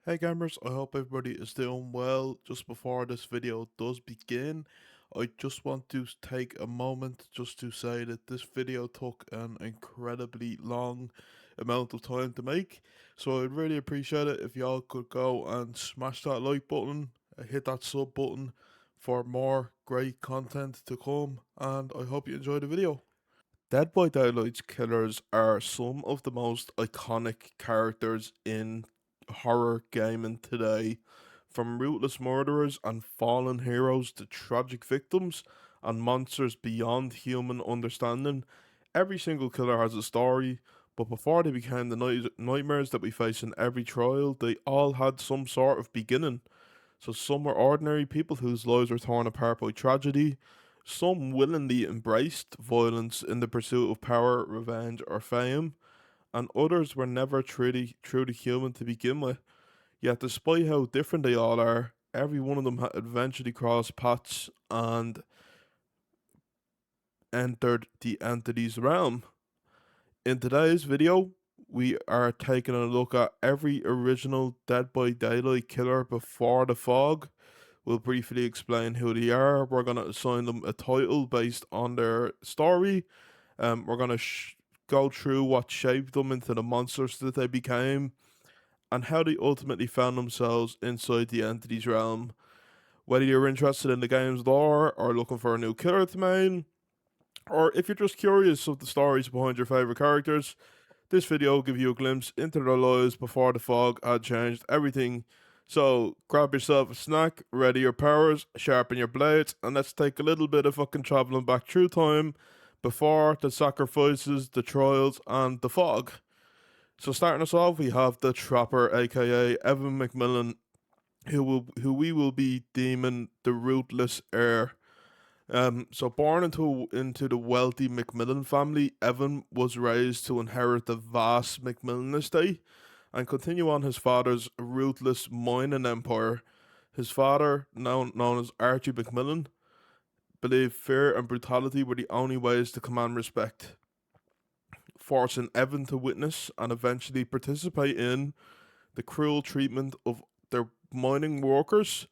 Hey gamers, I hope everybody is doing well. Just before this video does begin, I just want to take a moment just to say that this video took an incredibly long amount of time to make. So I'd really appreciate it if y'all could go and smash that like button, hit that sub button for more great content to come, and I hope you enjoy the video. Dead by Daylight's killers are some of the most iconic characters in horror gaming today. From ruthless murderers and fallen heroes to tragic victims and monsters beyond human understanding, every single killer has a story. But before they became the nightmares that we face in every trial, they all had some sort of beginning. So some were ordinary people whose lives were torn apart by tragedy. Some willingly embraced violence in the pursuit of power, revenge, or fame, and others were never truly human to begin with. Yet, despite how different they all are, every one of them had eventually crossed paths and entered the entity's realm. In today's video, we are taking a look at every original Dead by Daylight killer before the fog. We'll briefly explain who they are. We're going to assign them a title based on their story. We're going to go through what shaped them into the monsters that they became and how they ultimately found themselves inside the entity's realm. Whether you're interested in the game's lore or looking for a new killer to main, or if you're just curious of the stories behind your favourite characters, this video will give you a glimpse into their lives before the fog had changed everything. So grab yourself a snack, ready your powers, sharpen your blades, and let's take a little bit of fucking travelling back through time before the sacrifices, the trials, and the fog. So starting us off, we have the Trapper, aka Evan McMillan, who we will be deeming the ruthless heir. So born into the wealthy McMillan family, Evan was raised to inherit the vast McMillan estate and continue on his father's ruthless mining empire. His father, known as Archie McMillan, believed fear and brutality were the only ways to command respect, forcing Evan to witness and eventually participate in the cruel treatment of their mining workers.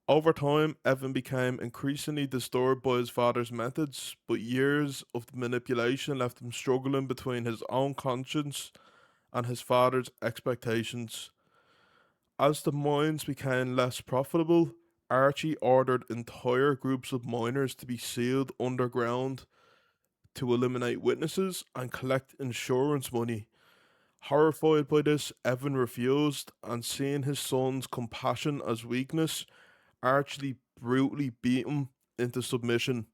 Over time, Evan became increasingly disturbed by his father's methods, but years of manipulation left him struggling between his own conscience and his father's expectations. As the mines became less profitable, Archie ordered entire groups of miners to be sealed underground to eliminate witnesses and collect insurance money. Horrified by this, Evan refused, and seeing his son's compassion as weakness, Archie brutally beat him into submission.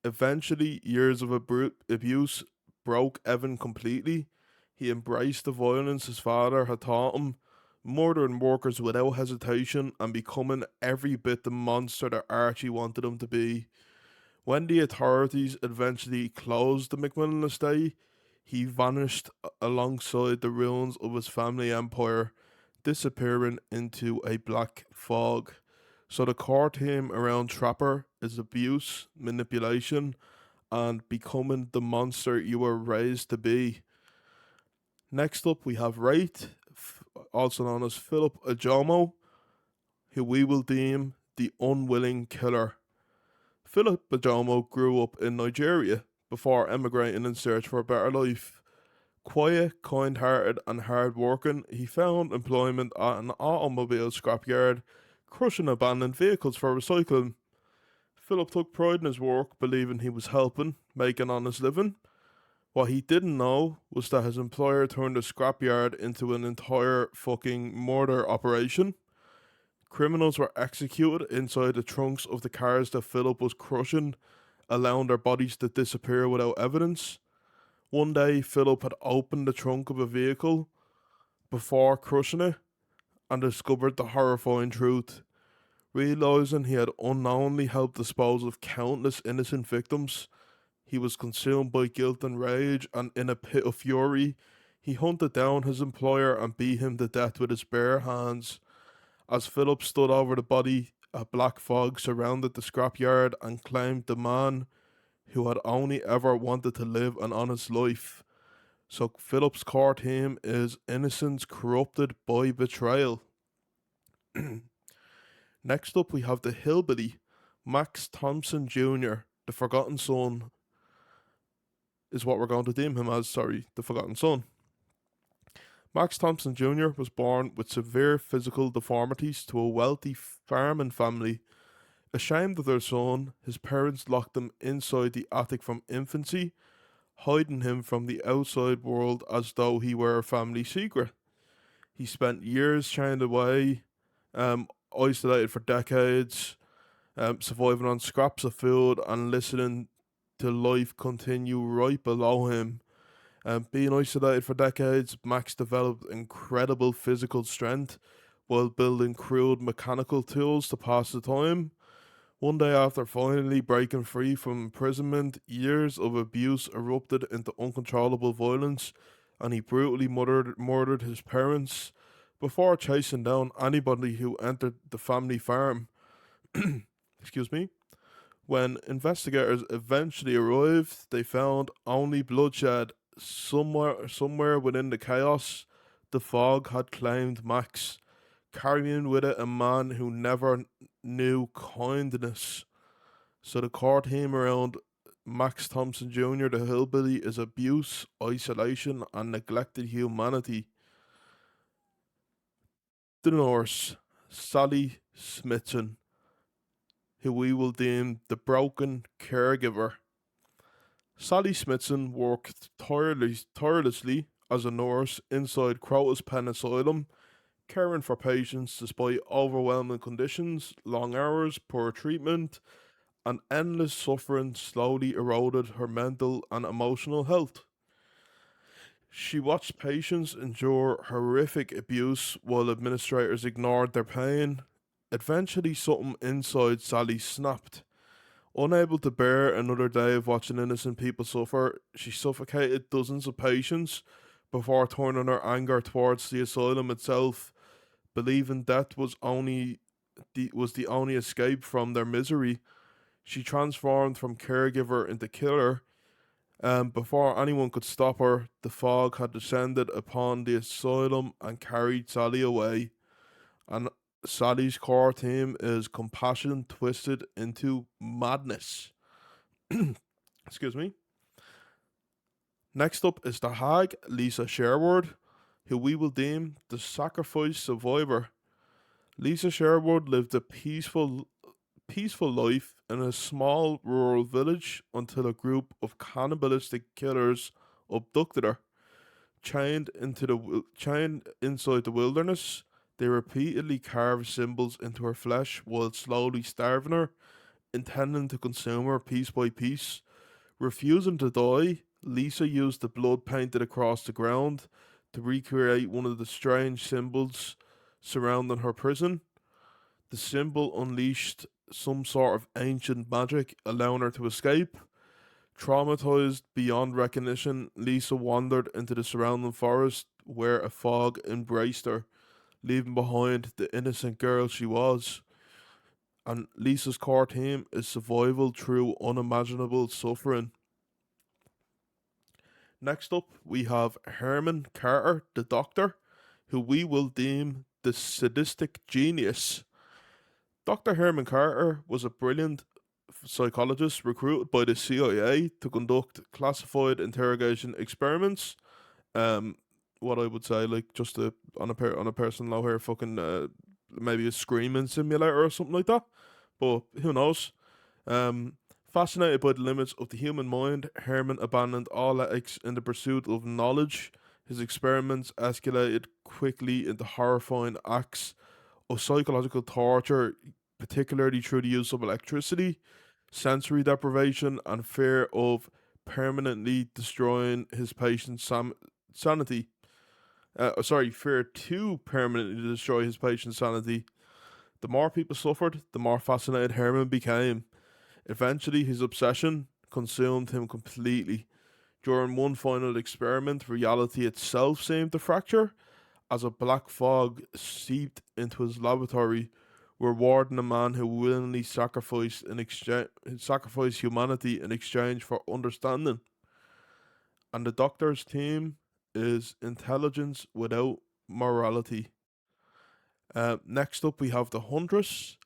Eventually, years of abuse broke Evan completely. He embraced the violence his father had taught him, murdering workers without hesitation and becoming every bit the monster that Archie wanted him to be. When the authorities eventually closed the McMillan estate, he vanished alongside the ruins of his family empire, disappearing into a black fog. So the core theme around Trapper is abuse, manipulation, and becoming the monster you were raised to be. Next up, we have Wraith, also known as Philip Ajomo, who we will deem the unwilling killer. Philip Ajomo grew up in Nigeria before emigrating in search for a better life. Quiet, kind hearted, and hard working, he found employment at an automobile scrapyard, crushing abandoned vehicles for recycling. Philip took pride in his work, believing he was helping make an honest living. What he didn't know was that his employer turned the scrapyard into an entire fucking murder operation. Criminals were executed inside the trunks of the cars that Philip was crushing, allowing their bodies to disappear without evidence. One day, Philip had opened the trunk of a vehicle before crushing it and discovered the horrifying truth. Realizing he had unknowingly helped dispose of countless innocent victims, he was consumed by guilt and rage, and in a pit of fury, he hunted down his employer and beat him to death with his bare hands. As Philip stood over the body, a black fog surrounded the scrapyard and claimed the man who had only ever wanted to live an honest life. So Philip's core theme is innocence corrupted by betrayal. Next up, we have the hillbilly, Max Thompson Jr., the Forgotten Son, is what we're going to deem him as, sorry, the Forgotten Son. Max Thompson Jr. was born with severe physical deformities to a wealthy farming family. Ashamed of their son, his parents locked him inside the attic from infancy, hiding him from the outside world as though he were a family secret. He spent years chained away, isolated for decades, surviving on scraps of food and listening to life continue right below him. Being isolated for decades, Max developed incredible physical strength while building crude mechanical tools to pass the time. One day after finally breaking free from imprisonment, years of abuse erupted into uncontrollable violence, and he brutally murdered his parents before chasing down anybody who entered the family farm. Excuse me. When investigators eventually arrived, they found only bloodshed. Somewhere within the chaos, the fog had claimed Max, carrying with it a man who never knew kindness. So the core theme around Max Thompson Jr., the hillbilly, is abuse, isolation, and neglected humanity. The nurse, Sally Smithson, who we will deem the broken caregiver. Sally Smithson worked tirelessly as a nurse inside Crotus Pen Asylum, caring for patients despite overwhelming conditions, long hours, poor treatment, and endless suffering slowly eroded her mental and emotional health. She watched patients endure horrific abuse while administrators ignored their pain. Eventually, something inside Sally snapped. Unable to bear another day of watching innocent people suffer, she suffocated dozens of patients before turning her anger towards the asylum itself, believing death was the only escape from their misery. She transformed from caregiver into killer. Before anyone could stop her, the fog had descended upon the asylum and carried Sally away. And Sally's core theme is compassion twisted into madness. Excuse me. Next up is the hag, Lisa Sherwood, who we will deem the sacrifice survivor. Lisa Sherwood lived a peaceful life in a small rural village until a group of cannibalistic killers abducted her. Chained inside the wilderness, they repeatedly carved symbols into her flesh while slowly starving her, intending to consume her piece by piece. Refusing to die, Lisa used the blood painted across the ground to recreate one of the strange symbols surrounding her prison. The symbol unleashed some sort of ancient magic, allowing her to escape. Traumatized beyond recognition, Lisa wandered into the surrounding forest where a fog embraced her, leaving behind the innocent girl she was. And Lisa's core theme is survival through unimaginable suffering. Next up, we have Herman Carter, the Doctor, who we will deem the sadistic genius. Dr. Herman Carter was a brilliant psychologist recruited by the CIA to conduct classified interrogation experiments. Um, what I would say, like just on a personal level here, fucking maybe a screaming simulator or something like that. But who knows? Fascinated by the limits of the human mind, Herman abandoned all ethics in the pursuit of knowledge. His experiments escalated quickly into horrifying acts of psychological torture, particularly through the use of electricity, sensory deprivation, and fear of permanently destroying his patient's sanity. Fear to permanently destroy his patient's sanity. The more people suffered, the more fascinated Herman became. Eventually, his obsession consumed him completely. During one final experiment, reality itself seemed to fracture as a black fog seeped into his laboratory, rewarding a man who willingly sacrificed humanity in exchange for understanding. And the Doctor's theme is intelligence without morality. Next up, we have the huntress,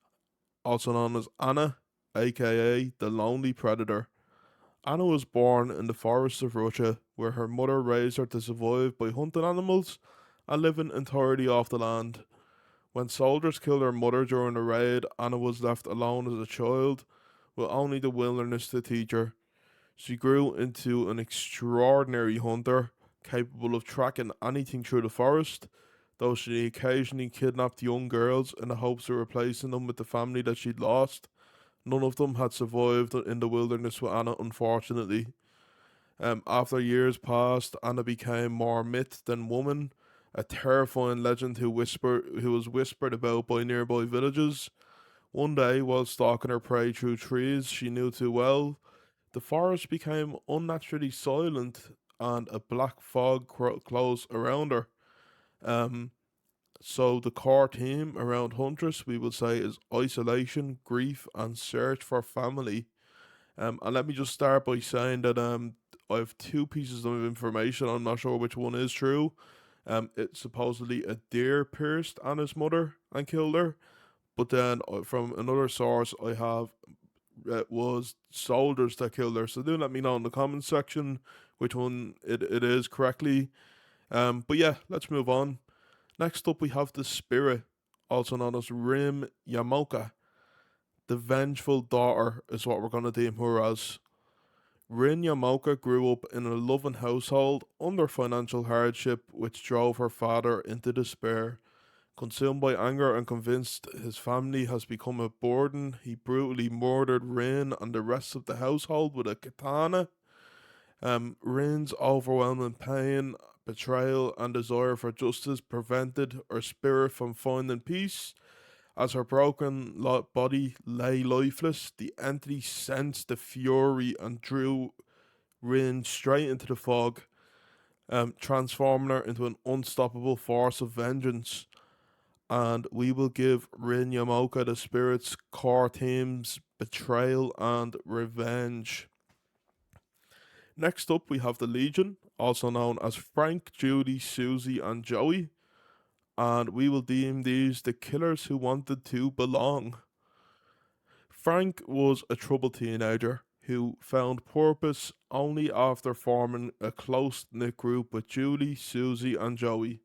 also known as Anna, aka the Lonely Predator. Anna was born in the forests of Russia, where her mother raised her to survive by hunting animals and living entirely off the land. When soldiers killed her mother during a raid, Anna was left alone as a child, with only the wilderness to teach her. She grew into an extraordinary hunter, capable of tracking anything through the forest, though she occasionally kidnapped young girls in the hopes of replacing them with the family that she'd lost. None of them had survived in the wilderness with Anna, unfortunately. After years passed, Anna became more myth than woman, a terrifying legend who was whispered about by nearby villages. One day, while stalking her prey through trees she knew too well, the forest became unnaturally silent and a black fog closed around her. Um, so the core theme around Huntress, we will say, is isolation, grief, and search for family. And let me just start by saying that I have two pieces of information. I'm not sure which one is true. It's supposedly a deer pierced Anna's mother and killed her. But then from another source, I have it was soldiers that killed her. So do let me know in the comments section which one it is correctly. But yeah, let's move on. Next up, we have the spirit, also known as Rim Yamoka. The vengeful daughter is what we're going to deem her as. Rin Yamoka grew up in a loving household under financial hardship, which drove her father into despair. Consumed by anger and convinced his family has become a burden, he brutally murdered Rin and the rest of the household with a katana. Rin's overwhelming pain, betrayal, and desire for justice prevented her spirit from finding peace. As her broken body lay lifeless, the entity sensed the fury and drew Rin straight into the fog, transforming her into an unstoppable force of vengeance. And we will give Rin Yamoka the spirit's core themes, betrayal and revenge. Next up, we have the Legion, also known as Frank, Judy, Susie, and Joey, and we will deem these the killers who wanted to belong. Frank was a troubled teenager who found purpose only after forming a close knit group with Julie, Susie, and Joey.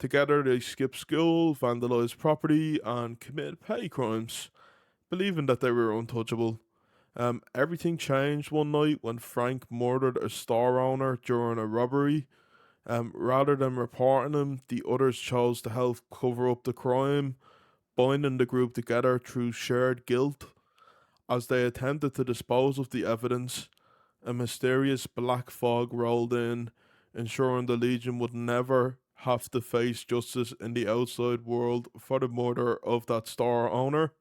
Together, they skipped school, vandalized property, and committed petty crimes, believing that they were untouchable. Everything changed one night when Frank murdered a store owner during a robbery. Rather than reporting him, the others chose to help cover up the crime, binding the group together through shared guilt. As they attempted to dispose of the evidence, a mysterious black fog rolled in, ensuring the Legion would never have to face justice in the outside world for the murder of that store owner.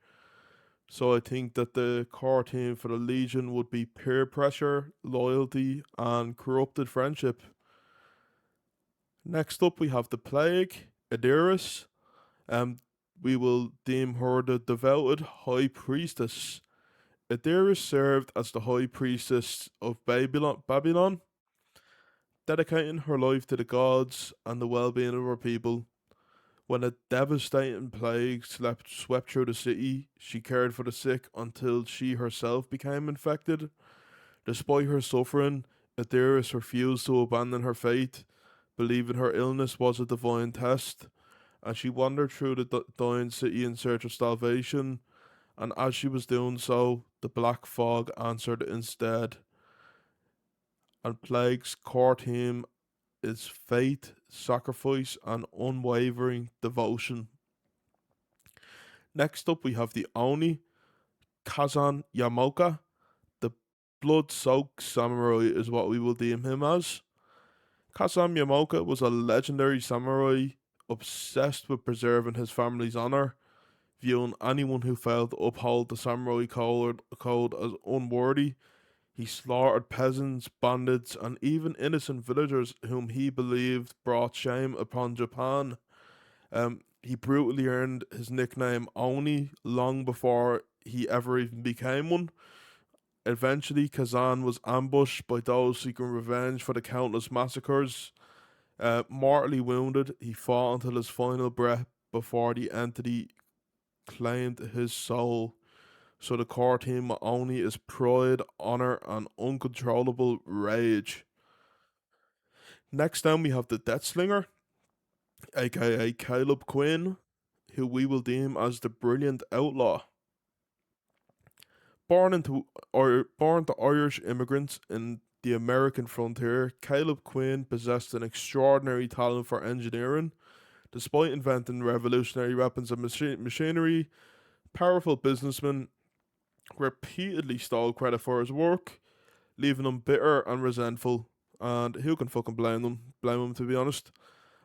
So I think that the core theme for the Legion would be peer pressure, loyalty, and corrupted friendship. Next up, we have the Plague, Adiris. Um, we will deem her the devoted High Priestess. Adiris served as the High Priestess of Babylon, dedicating her life to the gods and the well-being of her people. When a devastating plague swept through the city, she cared for the sick until she herself became infected. Despite her suffering, Adiris refused to abandon her faith, believing her illness was a divine test, and she wandered through the dying city in search of salvation. And as she was doing so, the black fog answered instead. And Plague's core theme is faith, sacrifice, and unwavering devotion. Next up, we have the Oni, Kazan Yamoka. The blood soaked samurai is what we will deem him as. Kazan Yamoka was a legendary samurai obsessed with preserving his family's honor, viewing anyone who failed to uphold the samurai code as unworthy. He slaughtered peasants, bandits, and even innocent villagers whom he believed brought shame upon Japan. He brutally earned his nickname Oni long before he ever even became one. Eventually, Kazan was ambushed by those seeking revenge for the countless massacres. Mortally wounded, he fought until his final breath, before the entity claimed his soul. So the core theme only is pride, honor, and uncontrollable rage. Next down we have the deathslinger, aka Caleb Quinn, who we will deem as the brilliant outlaw. Born to Irish immigrants in the American frontier, Caleb Quinn possessed an extraordinary talent for engineering. Despite inventing revolutionary weapons and machinery, powerful businessmen repeatedly stole credit for his work, leaving him bitter and resentful. And who can fucking blame them? Blame him, to be honest.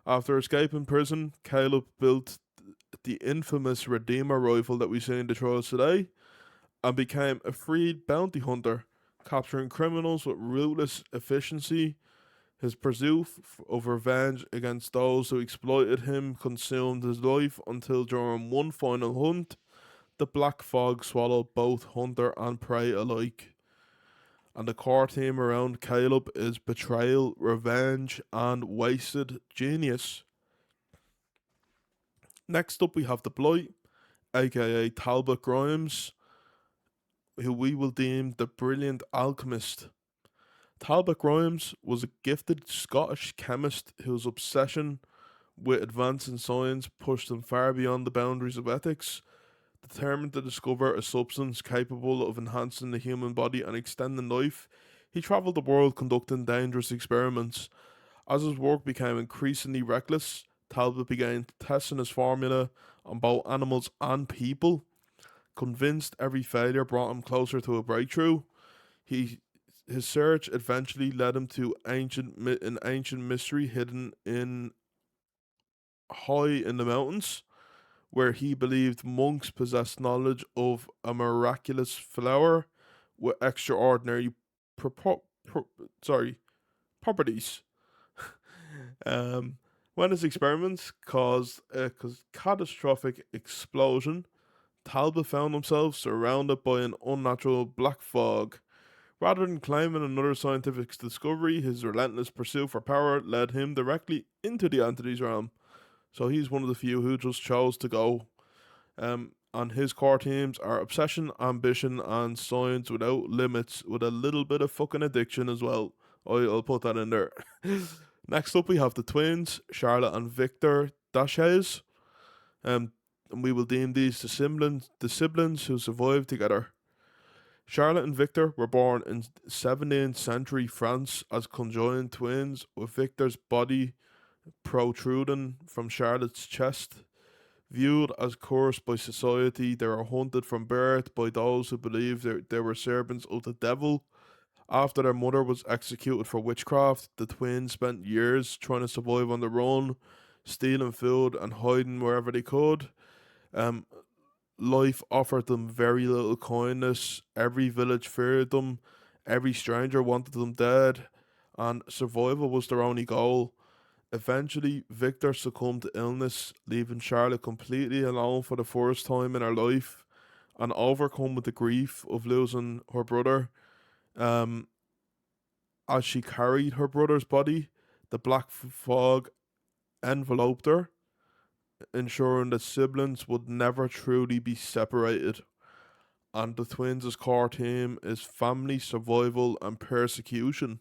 After escaping prison, Caleb built the infamous Redeemer rifle that we see in the trials today, and became a freed bounty hunter, capturing criminals with ruthless efficiency. His pursuit of revenge against those who exploited him consumed his life until during one final hunt, the black fog swallowed both hunter and prey alike. And the core theme around Caleb is betrayal, revenge, and wasted genius. Next up, we have the Blight, aka Talbot Grimes, who we will deem the brilliant alchemist. Talbot Grimes was a gifted Scottish chemist whose obsession with advancing science pushed him far beyond the boundaries of ethics. Determined to discover a substance capable of enhancing the human body and extending life, he travelled the world conducting dangerous experiments. As his work became increasingly reckless, Talbot began testing his formula on both animals and people. Convinced every failure brought him closer to a breakthrough, he his search eventually led him to an ancient mystery hidden in high in the mountains, where he believed monks possessed knowledge of a miraculous flower with extraordinary propo- pro- sorry properties. um, when his experiments caused a catastrophic explosion, Talbot found himself surrounded by an unnatural black fog. Rather than claiming another scientific discovery, his relentless pursuit for power led him directly into the entity's realm. So he's one of the few who just chose to go. And his core themes are obsession, ambition, and science without limits, with a little bit of fucking addiction as well. I'll put that in there. Next up, we have the twins, Charlotte and Victor Dashes. Um, and we will deem these the siblings who survived together. Charlotte and Victor were born in 17th century France as conjoined twins, with Victor's body protruding from Charlotte's chest. Viewed as cursed by society, they were hunted from birth by those who believed they were servants of the devil. After their mother was executed for witchcraft, the twins spent years trying to survive on their own, stealing food and hiding wherever they could. Um, Life offered them very little kindness. Every village feared them. Every stranger wanted them dead. And survival was their only goal. Eventually, Victor succumbed to illness, leaving Charlotte completely alone for the first time in her life. And overcome with the grief of losing her brother, um, as she carried her brother's body, the black fog enveloped her, ensuring that siblings would never truly be separated. And the twins' core theme is family, survival, and persecution.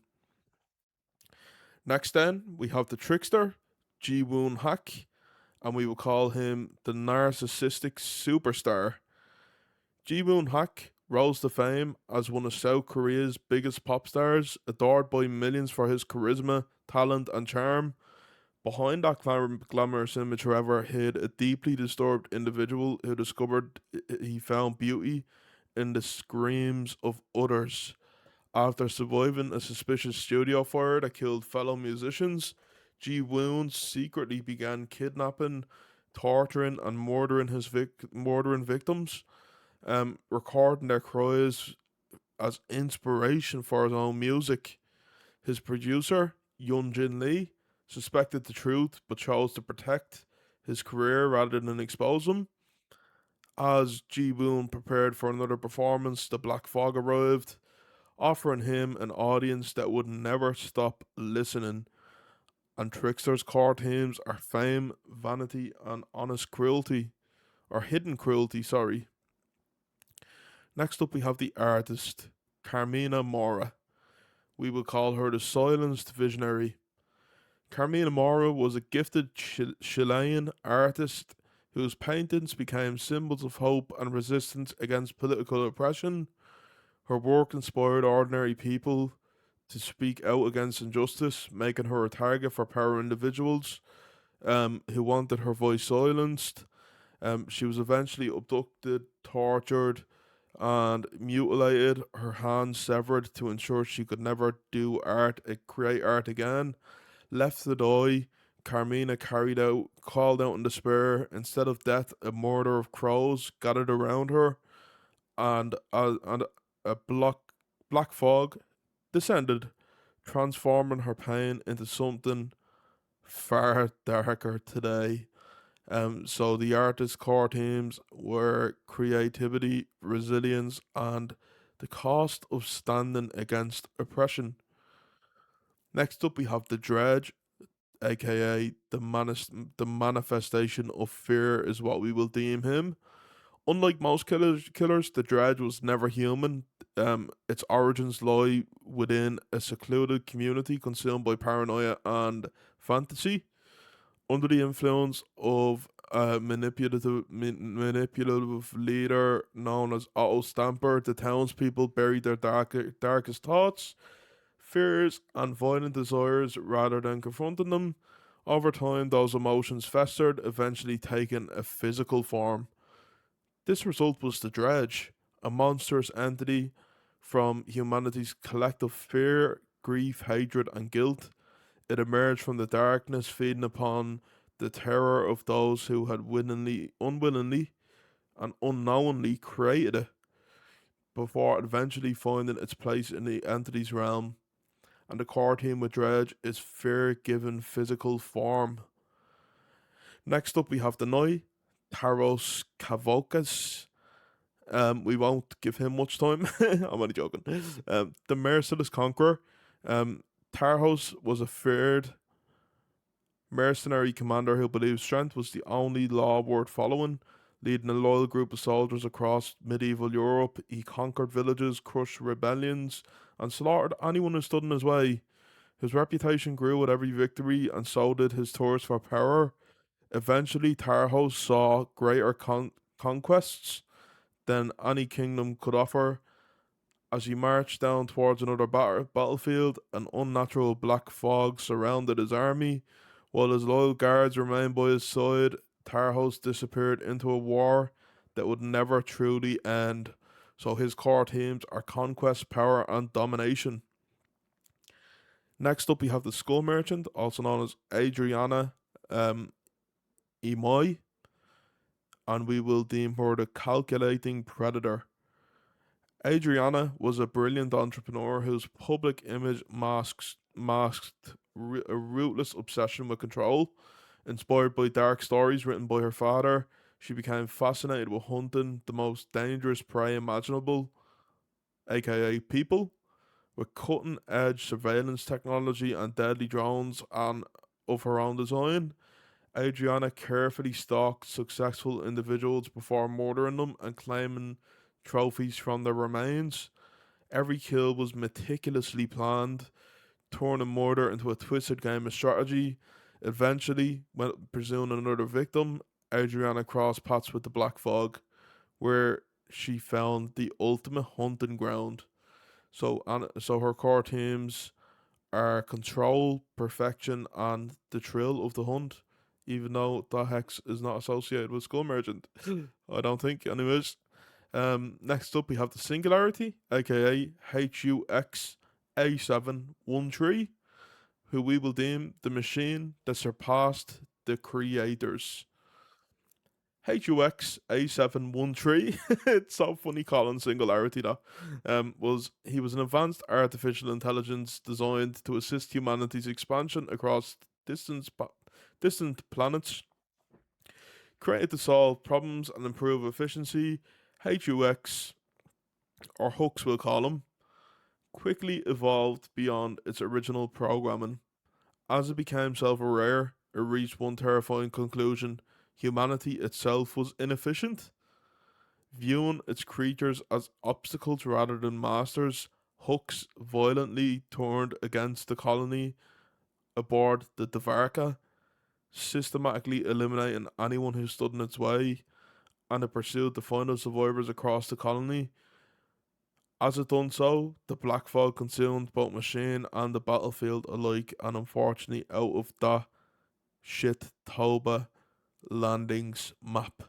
Next, then, we have the trickster, Ji Woon Hak, and we will call him the narcissistic superstar. Ji Woon Hak rose to fame as one of South Korea's biggest pop stars, adored by millions for his charisma, talent, and charm. Behind that glamorous image, however, hid a deeply disturbed individual who discovered he found beauty in the screams of others. After surviving a suspicious studio fire that killed fellow musicians, Ji Woon secretly began kidnapping, torturing, and murdering victims, recording their cries as inspiration for his own music. His producer, Yoon Jin Lee, suspected the truth but chose to protect his career rather than expose him. As Ji Woon prepared for another performance, the Black Fog arrived, offering him an audience that would never stop listening. And trickster's core themes are fame, vanity, and honest cruelty, or hidden cruelty, sorry. Next up, we have the artist, Carmina Mora. We will call her the silenced visionary. Carmina Mora was a gifted Chilean artist whose paintings became symbols of hope and resistance against political oppression. Her work inspired ordinary people to speak out against injustice, making her a target for power individuals who wanted her voice silenced. She was eventually abducted, tortured, and mutilated, her hands severed to ensure she could never create art again. Left to die, Carmina called out in despair. Instead of death, a murder of crows gathered around her, and a black fog descended, transforming her pain into something far darker today. So the artist's core themes were creativity, resilience, and the cost of standing against oppression. Next up, we have the dredge, aka the manifestation of fear, is what we will deem him. Unlike most killers, the dredge was never human. Its origins lie within a secluded community consumed by paranoia and fantasy. Under the influence of a manipulative leader known as Otto Stamper, the townspeople buried their darkest thoughts, fears, and violent desires rather than confronting them. Over time, those emotions festered, eventually taking a physical form. This result was the Dredge, a monstrous entity from humanity's collective fear, grief, hatred, and guilt. It emerged from the darkness, feeding upon the terror of those who had unwillingly, and unknowingly created it, before eventually finding its place in the entity's realm. And the core theme with Dredge is fear given physical form. Next up, we have the Knight, Taros Kavokas. We won't give him much time. I'm only joking. The Merciless Conqueror. Tarhos was a feared mercenary commander who believed strength was the only law worth following. Leading a loyal group of soldiers across medieval Europe, he conquered villages, crushed rebellions, and slaughtered anyone who stood in his way. His reputation grew with every victory, and so did his thirst for power. Eventually, Tarhos saw greater conquests than any kingdom could offer. As he marched down towards another battlefield, an unnatural black fog surrounded his army. While his loyal guards remained by his side, Tarhos disappeared into a war that would never truly end. So his core themes are conquest, power, and domination. Next up, we have the Skull Merchant, also known as Adriana Imoi, and we will deem her the calculating predator. Adriana was a brilliant entrepreneur whose public image masked a ruthless obsession with control. Inspired by dark stories written by her father, she became fascinated with hunting the most dangerous prey imaginable, aka people. With cutting edge surveillance technology and deadly drones of her own design, Adriana carefully stalked successful individuals before murdering them and claiming trophies from their remains. Every kill was meticulously planned, turning murder into a twisted game of strategy. Eventually, when pursuing another victim, Adriana crossed paths with the Black Fog, where she found the ultimate hunting ground. So her core themes are control, perfection, and the thrill of the hunt. Even though the hex is not associated with Skull Merchant, I don't think. Anyways, next up we have the Singularity, aka HUX A713, who we will deem the machine that surpassed the creators. HUX A713, it's so funny calling Singularity though. He was an advanced artificial intelligence designed to assist humanity's expansion across distant planets. Created to solve problems and improve efficiency, HUX, or Hux we'll call him, quickly evolved beyond its original programming. As it became self-aware, it reached one terrifying conclusion: humanity itself was inefficient. Viewing its creatures as obstacles rather than masters, Hux violently turned against the colony aboard the Dvarka, systematically eliminating anyone who stood in its way, and it pursued the final survivors across the colony. As it done so, the Black Fog consumed both machine and the battlefield alike, and unfortunately, out of that shit Toba landings map.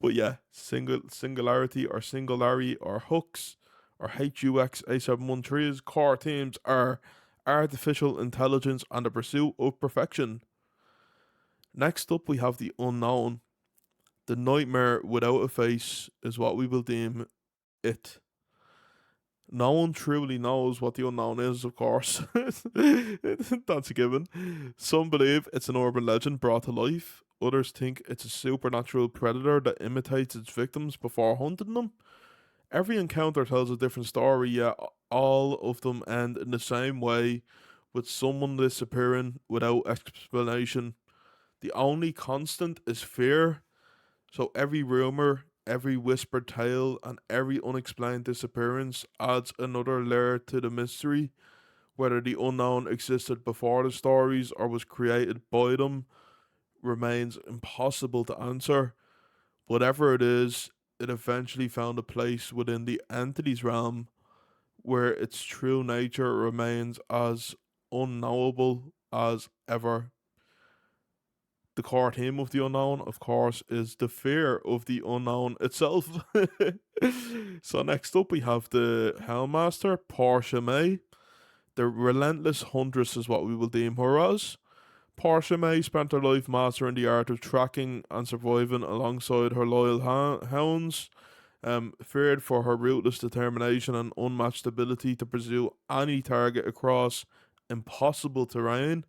But yeah, singularity or Hux or HUX A713's core themes are artificial intelligence and the pursuit of perfection. Next up, we have the unknown. The nightmare without a face is what we will deem it. No one truly knows what the unknown is, of course. That's a given. Some believe it's an urban legend brought to life. Others think it's a supernatural predator that imitates its victims before hunting them. Every encounter tells a different story, yet all of them end in the same way, with someone disappearing without explanation. The only constant is fear, so every rumor, every whispered tale, and every unexplained disappearance adds another layer to the mystery. Whether the unknown existed before the stories or was created by them remains impossible to answer. Whatever it is, it eventually found a place within the entity's realm where its true nature remains as unknowable as ever. The core theme of the unknown, of course, is the fear of the unknown itself. So next up we have the Hellmaster, Portia May. The relentless huntress is what we will deem her as. Portia May spent her life mastering the art of tracking and surviving alongside her loyal hounds, feared for her ruthless determination and unmatched ability to pursue any target across impossible terrain.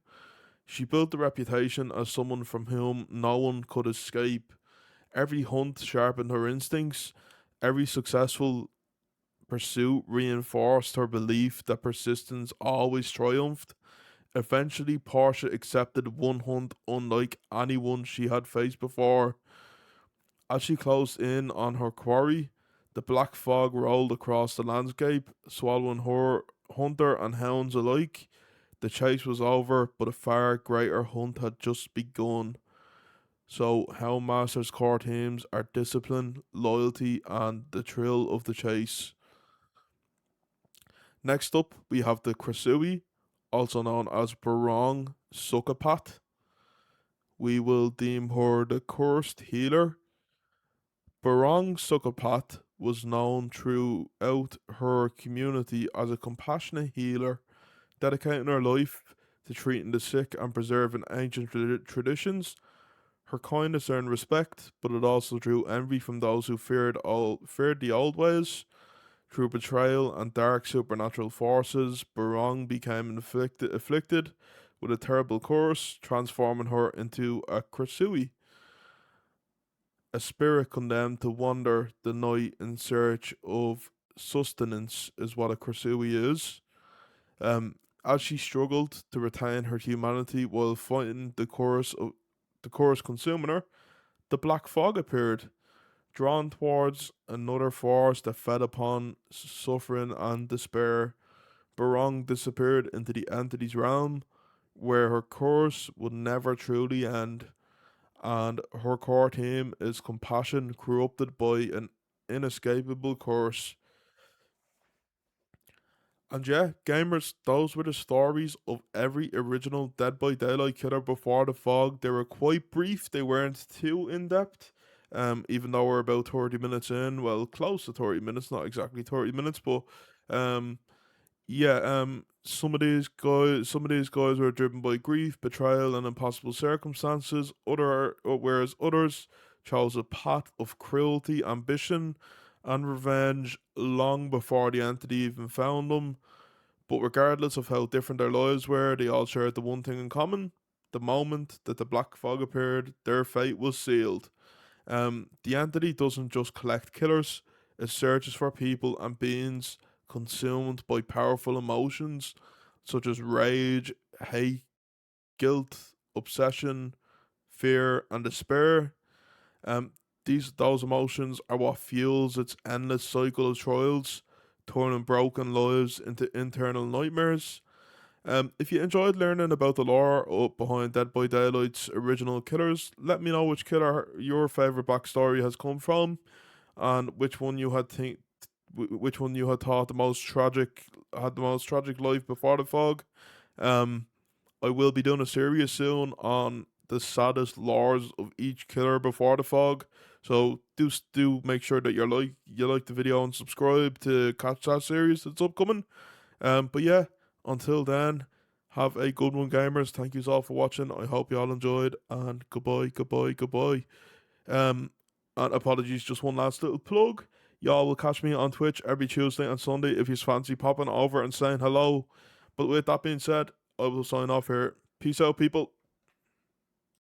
She built a reputation as someone from whom no one could escape. Every hunt sharpened her instincts. Every successful pursuit reinforced her belief that persistence always triumphed. Eventually, Portia accepted one hunt unlike anyone she had faced before. As she closed in on her quarry, the black fog rolled across the landscape, swallowing her hunter and hounds alike. The chase was over, but a far greater hunt had just begun. So, Houndmaster's core themes are discipline, loyalty, and the thrill of the chase. Next up, we have the Krasui, also known as Barong Sukapat. We will deem her the cursed healer. Barong Sukapat was known throughout her community as a compassionate healer, dedicating her life to treating the sick and preserving ancient traditions. Her kindness earned respect, but it also drew envy from those who feared the old ways. Through betrayal and dark supernatural forces, Barong became afflicted with a terrible curse, transforming her into a Krasui, a spirit condemned to wander the night in search of sustenance, is what a Krasui is. Um, as she struggled to retain her humanity while fighting the curse consuming her, the black fog appeared, drawn towards another force that fed upon suffering and despair. Barong disappeared into the entity's realm, where her curse would never truly end, and her core theme is compassion corrupted by an inescapable curse. And yeah, gamers, those were the stories of every original Dead by Daylight killer before the fog. They were quite brief, they weren't too in depth. Even though we're about 30 minutes in, well, close to 30 minutes, not exactly 30 minutes, but um, yeah, some of these guys were driven by grief, betrayal, and impossible circumstances. Whereas others chose a path of cruelty, ambition, and revenge long before the entity even found them. But regardless of how different their lives were, they all shared the one thing in common: the moment that the black fog appeared, their fate was sealed. The entity doesn't just collect killers; it searches for people and beings consumed by powerful emotions such as rage, hate, guilt, obsession, fear, and despair. Um, those emotions are what fuels its endless cycle of trials, turning broken lives into internal nightmares. If you enjoyed learning about the lore behind Dead by Daylight's original killers, let me know which killer your favorite backstory has come from, and which one you had thought had the most tragic life before the fog. Um, I will be doing a series soon on the saddest lores of each killer before the fog. So do make sure that you like the video and subscribe to catch that series that's upcoming. But yeah, until then, have a good one, gamers. Thank you all for watching. I hope you all enjoyed, and goodbye, goodbye, goodbye. Um, and apologies, just one last little plug. Y'all will catch me on Twitch every Tuesday and Sunday if you fancy popping over and saying hello. But with that being said, I will sign off here. Peace out, people.